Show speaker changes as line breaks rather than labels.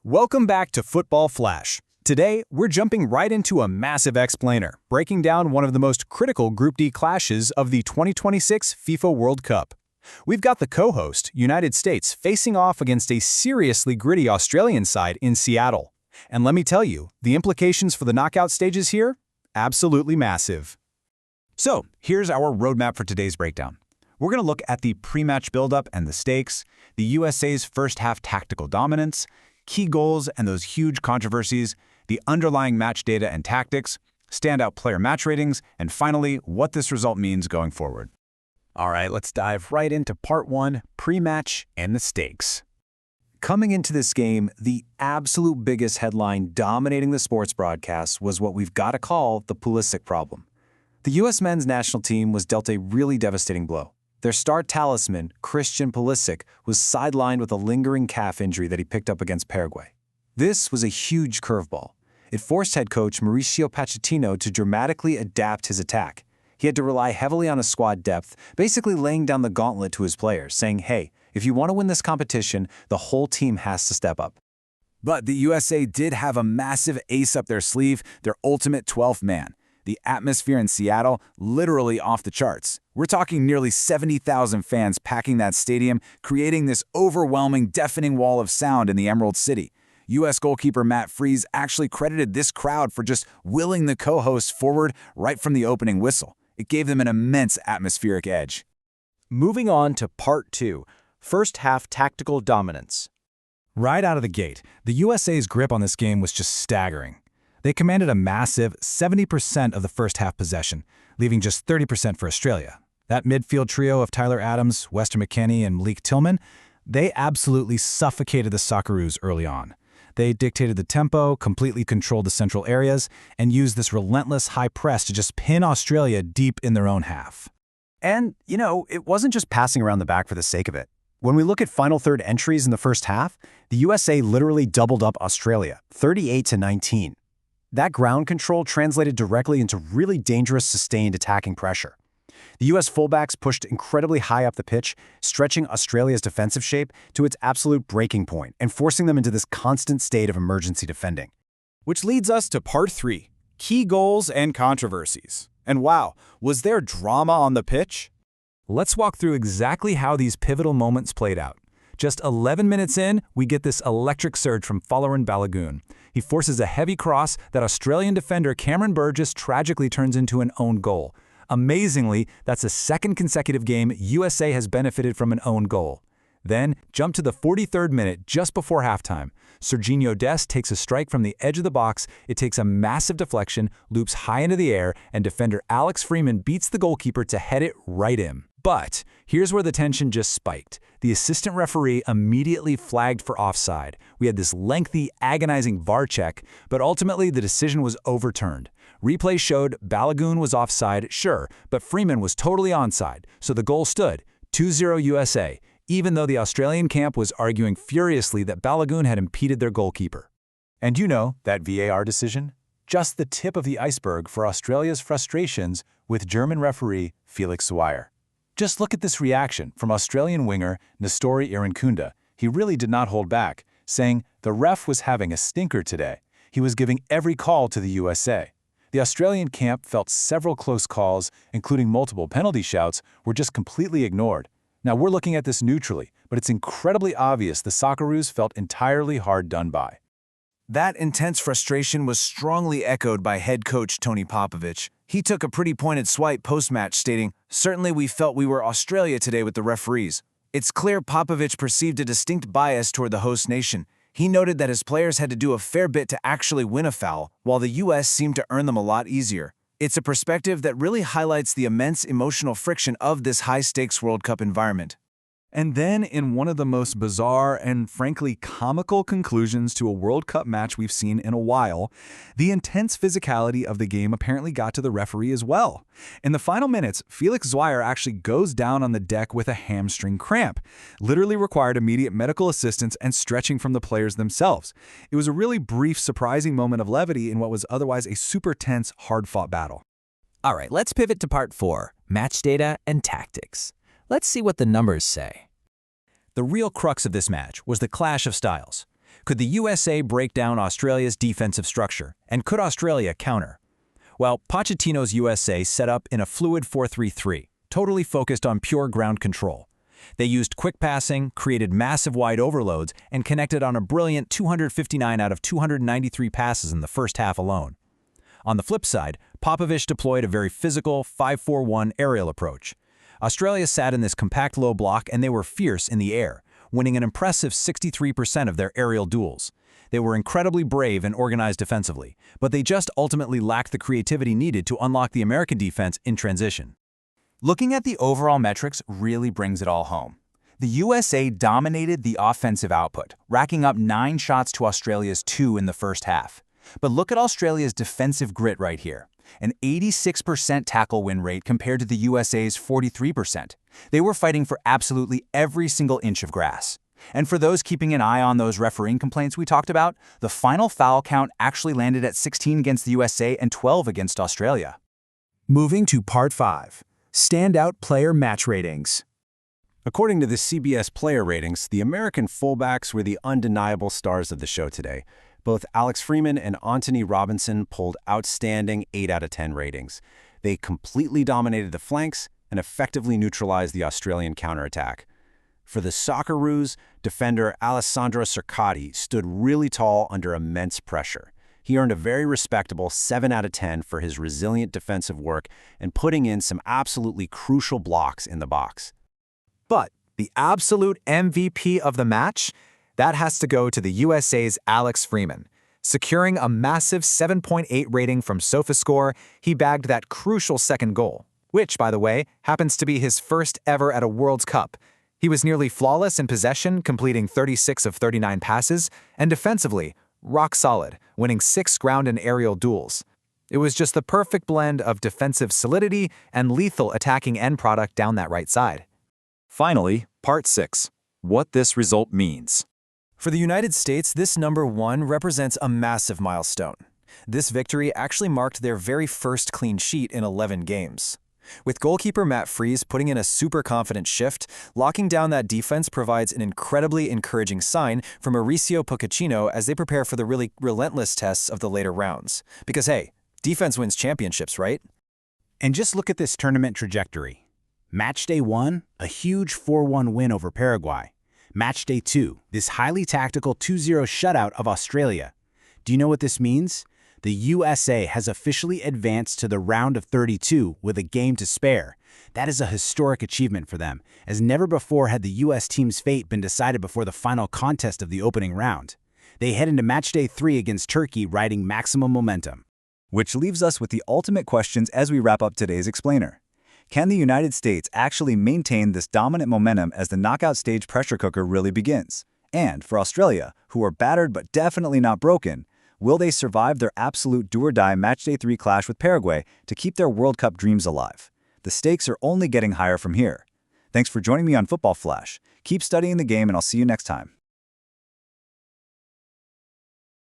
Welcome back to Football Flash. Today, we're jumping right into a massive explainer, breaking down one of the most critical Group D clashes of the 2026 FIFA World Cup. We've got the co-host, United States, facing off against a seriously gritty Australian side in Seattle. And let me tell you, the implications for the knockout stages here? Absolutely massive.
So, here's our roadmap for today's breakdown. We're going to look at the pre-match buildup and the stakes, the USA's first-half tactical dominance, key goals and those huge controversies, the underlying match data and tactics, standout player match ratings, and finally, what this result means going forward.
All right, let's dive right into Part 1, pre-match and the stakes. Coming into this game, the absolute biggest headline dominating the sports broadcasts was what we've got to call the Pulisic problem. The U.S. men's national team was dealt a really devastating blow. Their star talisman, Christian Pulisic, was sidelined with a lingering calf injury that he picked up against Paraguay. This was a huge curveball. It forced head coach Mauricio Pochettino to dramatically adapt his attack. He had to rely heavily on his squad depth, basically laying down the gauntlet to his players, saying, hey, if you want to win this competition, the whole team has to step up.
But the USA did have a massive ace up their sleeve, their ultimate 12th man. The atmosphere in Seattle, literally off the charts. We're talking nearly 70,000 fans packing that stadium, creating this overwhelming, deafening wall of sound in the Emerald City. U.S. goalkeeper Matt Freese actually credited this crowd for just willing the co-hosts forward right from the opening whistle. It gave them an immense atmospheric edge.
Moving on to Part 2, first-half tactical dominance.
Right out of the gate, the USA's grip on this game was just staggering. They commanded a massive 70% of the first-half possession, leaving just 30% for Australia. That midfield trio of Tyler Adams, Weston McKennie, and Malik Tillman, they absolutely suffocated the Socceroos early on. They dictated the tempo, completely controlled the central areas, and used this relentless high press to just pin Australia deep in their own half.
And, it wasn't just passing around the back for the sake of it. When we look at final third entries in the first half, the USA literally doubled up Australia, 38-19. That ground control translated directly into really dangerous sustained attacking pressure. The U.S. fullbacks pushed incredibly high up the pitch, stretching Australia's defensive shape to its absolute breaking point and forcing them into this constant state of emergency defending.
Which leads us to Part 3, key goals and controversies. And wow, was there drama on the pitch?
Let's walk through exactly how these pivotal moments played out. Just 11 minutes in, we get this electric surge from Folarin Balogun. He forces a heavy cross that Australian defender Cameron Burgess tragically turns into an own goal. Amazingly, that's the second consecutive game USA has benefited from an own goal. Then, jump to the 43rd minute just before halftime. Serginho Dest takes a strike from the edge of the box, it takes a massive deflection, loops high into the air, and defender Alex Freeman beats the goalkeeper to head it right in. But here's where the tension just spiked. The assistant referee immediately flagged for offside. We had this lengthy, agonizing VAR check, but ultimately the decision was overturned. Replay showed Balogun was offside, sure, but Freeman was totally onside, so the goal stood, 2-0 USA, even though the Australian camp was arguing furiously that Balogun had impeded their goalkeeper.
And that VAR decision? Just the tip of the iceberg for Australia's frustrations with German referee Felix Zweier. Just look at this reaction from Australian winger Nestori Irankunda. He really did not hold back, saying the ref was having a stinker today. He was giving every call to the USA. The Australian camp felt several close calls, including multiple penalty shouts, were just completely ignored. Now we're looking at this neutrally, but it's incredibly obvious the Socceroos felt entirely hard done by.
That intense frustration was strongly echoed by head coach Tony Popovich. He took a pretty pointed swipe post-match stating, "Certainly we felt we were Australia today with the referees." It's clear Popovich perceived a distinct bias toward the host nation. He noted that his players had to do a fair bit to actually win a foul, while the U.S. seemed to earn them a lot easier. It's a perspective that really highlights the immense emotional friction of this high-stakes World Cup environment.
And then, in one of the most bizarre and frankly comical conclusions to a World Cup match we've seen in a while, the intense physicality of the game apparently got to the referee as well. In the final minutes, Felix Zweier actually goes down on the deck with a hamstring cramp, literally required immediate medical assistance and stretching from the players themselves. It was a really brief, surprising moment of levity in what was otherwise a super tense, hard-fought battle.
All right, let's pivot to Part 4, match data and tactics. Let's see what the numbers say.
The real crux of this match was the clash of styles.
Could the USA break down Australia's defensive structure? And could Australia counter? Well, Pochettino's USA set up in a fluid 4-3-3, totally focused on pure ground control. They used quick passing, created massive wide overloads, and connected on a brilliant 259 out of 293 passes in the first half alone. On the flip side, Popovich deployed a very physical 5-4-1 aerial approach. Australia sat in this compact low block and they were fierce in the air, winning an impressive 63% of their aerial duels. They were incredibly brave and organized defensively, but they just ultimately lacked the creativity needed to unlock the American defense in transition.
Looking at the overall metrics really brings it all home. The USA dominated the offensive output, racking up 9 shots to Australia's 2 in the first half. But look at Australia's defensive grit right here. An 86% tackle win rate compared to the USA's 43%. They were fighting for absolutely every single inch of grass. And for those keeping an eye on those refereeing complaints we talked about, the final foul count actually landed at 16 against the USA and 12 against Australia.
Moving to Part 5. Standout Player Match Ratings. According to the CBS Player Ratings, the American fullbacks were the undeniable stars of the show today. Both Alex Freeman and Anthony Robinson pulled outstanding 8 out of 10 ratings. They completely dominated the flanks and effectively neutralized the Australian counterattack. For the Socceroos, defender Alessandro Cercati stood really tall under immense pressure. He earned a very respectable 7 out of 10 for his resilient defensive work and putting in some absolutely crucial blocks in the box.
But the absolute MVP of the match? That has to go to the USA's Alex Freeman. Securing a massive 7.8 rating from SofaScore, he bagged that crucial second goal, which, by the way, happens to be his first ever at a World Cup. He was nearly flawless in possession, completing 36 of 39 passes, and defensively, rock solid, winning 6 ground and aerial duels. It was just the perfect blend of defensive solidity and lethal attacking end product down that right side.
Finally, Part 6. What this result means.
For the United States, this number 1 represents a massive milestone. This victory actually marked their very first clean sheet in 11 games. With goalkeeper Matt Freese putting in a super confident shift, locking down that defense provides an incredibly encouraging sign for Mauricio Pochettino as they prepare for the really relentless tests of the later rounds. Because hey, defense wins championships, right?
And just look at this tournament trajectory. Matchday 1, a huge 4-1 win over Paraguay. Matchday 2, this highly tactical 2-0 shutout of Australia. Do you know what this means? The USA has officially advanced to the round of 32 with a game to spare. That is a historic achievement for them, as never before had the US team's fate been decided before the final contest of the opening round. They head into Matchday 3 against Turkey riding maximum momentum.
Which leaves us with the ultimate questions as we wrap up today's explainer. Can the United States actually maintain this dominant momentum as the knockout stage pressure cooker really begins? And for Australia, who are battered but definitely not broken, will they survive their absolute do-or-die Matchday 3 clash with Paraguay to keep their World Cup dreams alive? The stakes are only getting higher from here. Thanks for joining me on Football Flash. Keep studying the game and I'll see you next time.